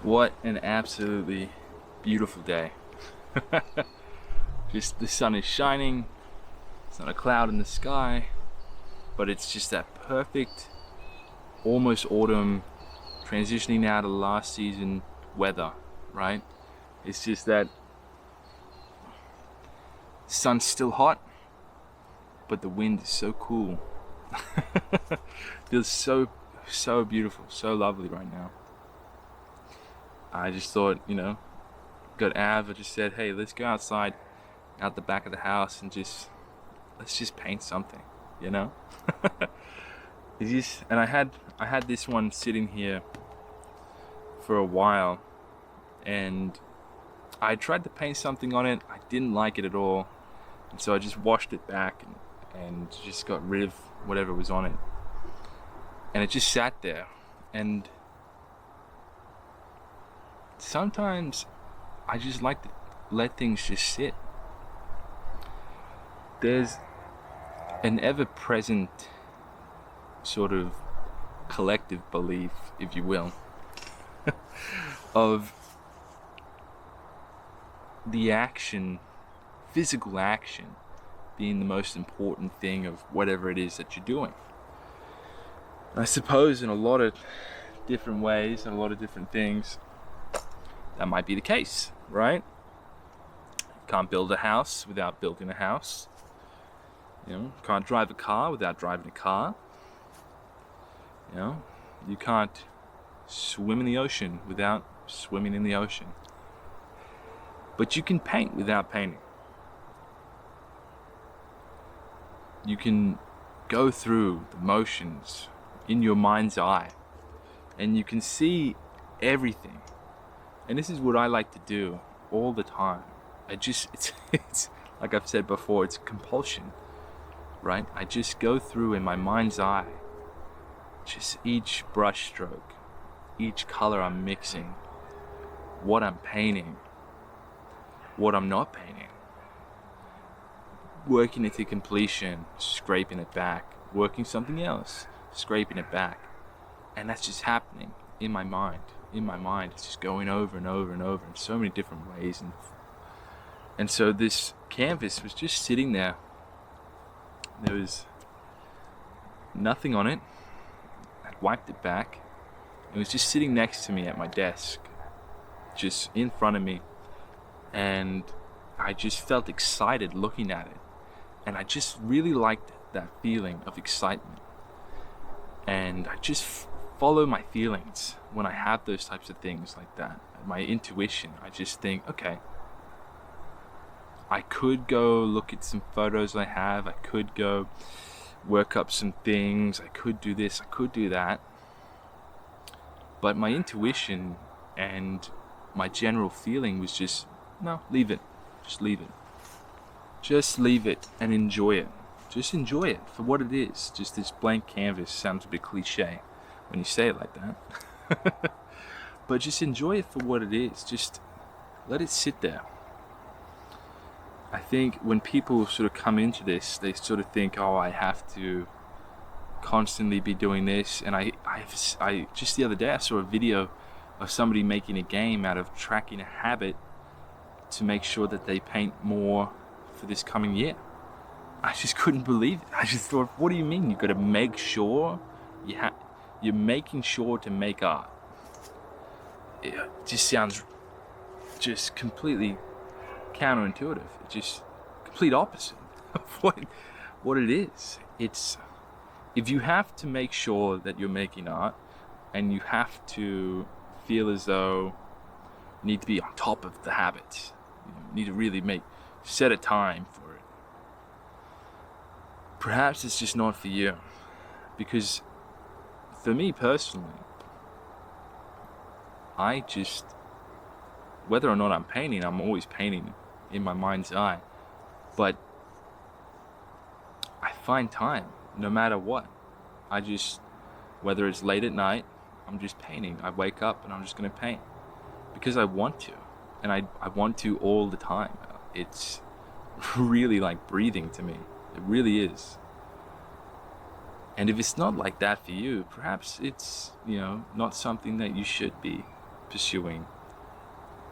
What an absolutely beautiful day. Just the sun is shining, it's not a cloud in the sky, but it's just that perfect, almost autumn, transitioning now to last season weather, right? It's just that the sun's still hot, but the wind is so cool. Feels so beautiful, so lovely right now. I just thought, got Av, I just said, hey, let's go outside, out the back of the house, and let's just paint something, you know? And I had this one sitting here for a while, and I tried to paint something on it. I didn't like it at all, and so I just washed it back and just got rid of whatever was on it. And it just sat there, and sometimes I just like to let things just sit. There's an ever-present sort of collective belief, if you will, of the action, physical action, being the most important thing of whatever it is that you're doing. I suppose in a lot of different ways and a lot of different things, that might be the case, right? Can't build a house without building a house. Can't drive a car without driving a car. You can't swim in the ocean without swimming in the ocean. But you can paint without painting. You can go through the motions in your mind's eye, and you can see everything. And this is what I like to do all the time. It's like I've said before, it's compulsion, right? I just go through in my mind's eye, just each brush stroke, each color I'm mixing, what I'm painting, what I'm not painting, working it to completion, scraping it back, working something else, scraping it back. And that's just happening in my mind. It's just going over and over and over in so many different ways. And so this canvas was just sitting there. There was nothing on it. I'd wiped it back. It was just sitting next to me at my desk, just in front of me. And I just felt excited looking at it. And I just really liked that feeling of excitement. And I just follow my feelings when I have those types of things like that. My intuition, I just think, okay, I could go look at some photos I have, I could go work up some things, I could do this, I could do that. But my intuition and my general feeling was just, no, leave it. Just leave it. Just leave it and enjoy it. Just enjoy it for what it is. Just this blank canvas. Sounds a bit cliche when you say it like that. But just enjoy it for what it is. Just let it sit there. I think when people sort of come into this, they sort of think, oh, I have to constantly be doing this. And I just the other day I saw a video of somebody making a game out of tracking a habit to make sure that they paint more for this coming year. I just couldn't believe it. I just thought, what do you mean? You've got to make sure you're making sure to make art. It just sounds just completely counterintuitive. It's just complete opposite of what it is. It's if you have to make sure that you're making art, and you have to feel as though you need to be on top of the habits. You need to really set a time for it. Perhaps it's just not for you, because for me personally, whether or not I'm painting, I'm always painting in my mind's eye, but I find time no matter what. Whether it's late at night, I'm just painting. I wake up and I'm just going to paint because I want to, and I want to all the time. It's really like breathing to me. It really is. And if it's not like that for you, perhaps it's, not something that you should be pursuing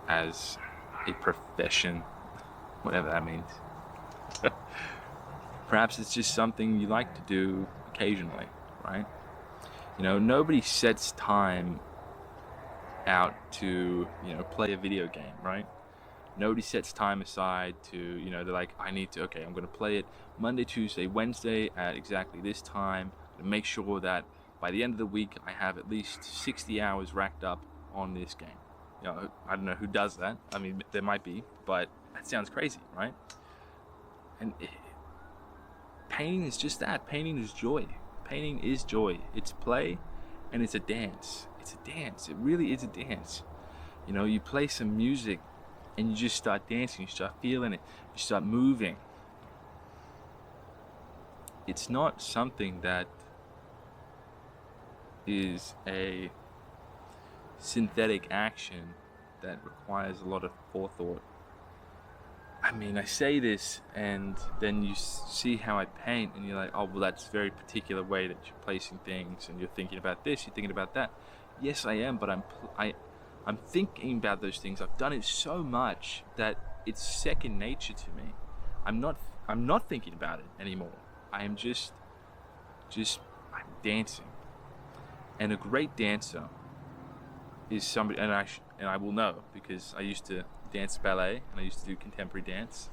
as a profession, whatever that means. Perhaps it's just something you like to do occasionally, right? Nobody sets time out to, play a video game, right? Nobody sets time aside to, they're like, I'm going to play it Monday, Tuesday, Wednesday at exactly this time, to make sure that by the end of the week I have at least 60 hours racked up on this game. I don't know who does that. I mean, there might be, but that sounds crazy, right? And painting is just that. Painting is joy. Painting is joy. It's play, and it's a dance. It's a dance. It really is a dance. You play some music, and you just start dancing. You start feeling it. You start moving. It's not something that is a synthetic action that requires a lot of forethought. I mean, I say this, and then you see how I paint, and you're like, oh, well, that's a very particular way that you're placing things, and you're thinking about this, you're thinking about that. Yes, I am, but I'm thinking about those things. I've done it so much that it's second nature to me. I'm not thinking about it anymore. I am just I'm dancing. And a great dancer is somebody, and I will know, because I used to dance ballet and I used to do contemporary dance,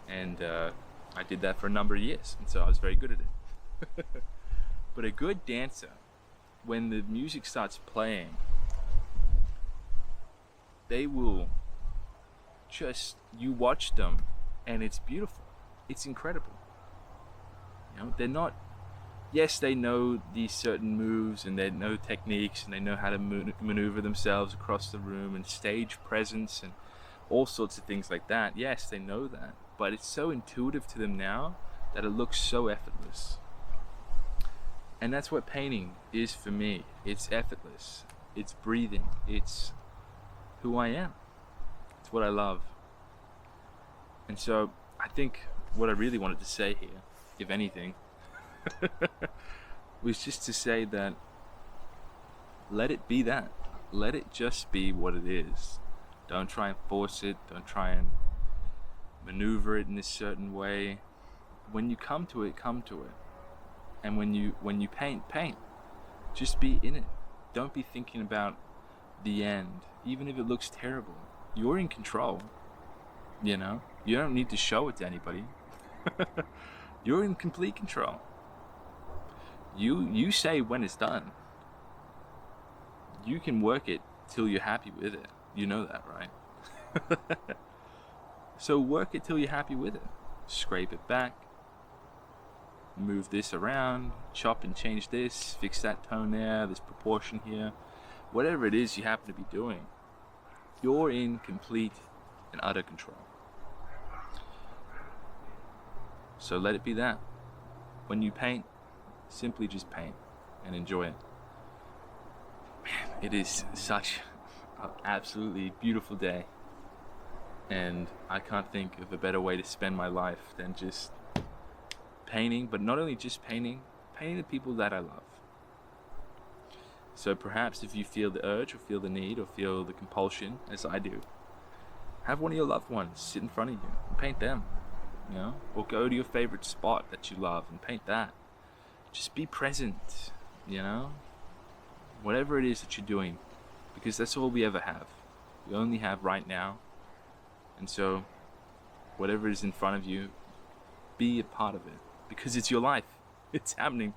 and I did that for a number of years, and so I was very good at it. But a good dancer, when the music starts playing, they will you watch them, and it's beautiful. It's incredible. They're not, yes, they know these certain moves, and they know techniques, and they know how to maneuver themselves across the room, and stage presence, and all sorts of things like that. Yes, they know that, but it's so intuitive to them now that it looks so effortless. And that's what painting is for me. It's effortless. It's breathing. It's who I am. It's what I love. And so I think what I really wanted to say here, if anything, was just to say that let it be that. Let it just be what it is. Don't try and force it. Don't try and maneuver it in a certain way. When you come to it, come to it. And when you paint, paint. Just be in it. Don't be thinking about the end, even if it looks terrible. You're in control. You don't need to show it to anybody. You're in complete control. You say when it's done. You can work it till you're happy with it. You know that, right? So work it till you're happy with it. Scrape it back. Move this around. Chop and change this. Fix that tone there. This proportion here. Whatever it is you happen to be doing, you're in complete and utter control. So let it be that. When you paint, simply just paint and enjoy it. Man, it is such an absolutely beautiful day, and I can't think of a better way to spend my life than just painting, but not only just painting the people that I love. So perhaps if you feel the urge, or feel the need, or feel the compulsion, as I do, have one of your loved ones sit in front of you and paint them, or go to your favorite spot that you love and paint that. Just be present, whatever it is that you're doing, because that's all we ever have. We only have right now. And so whatever is in front of you, be a part of it, because it's your life. It's happening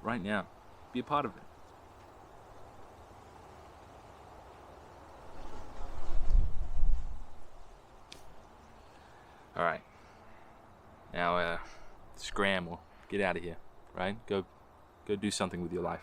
right now. Be a part of it. All right. Now, scram or get out of here, right? Go do something with your life.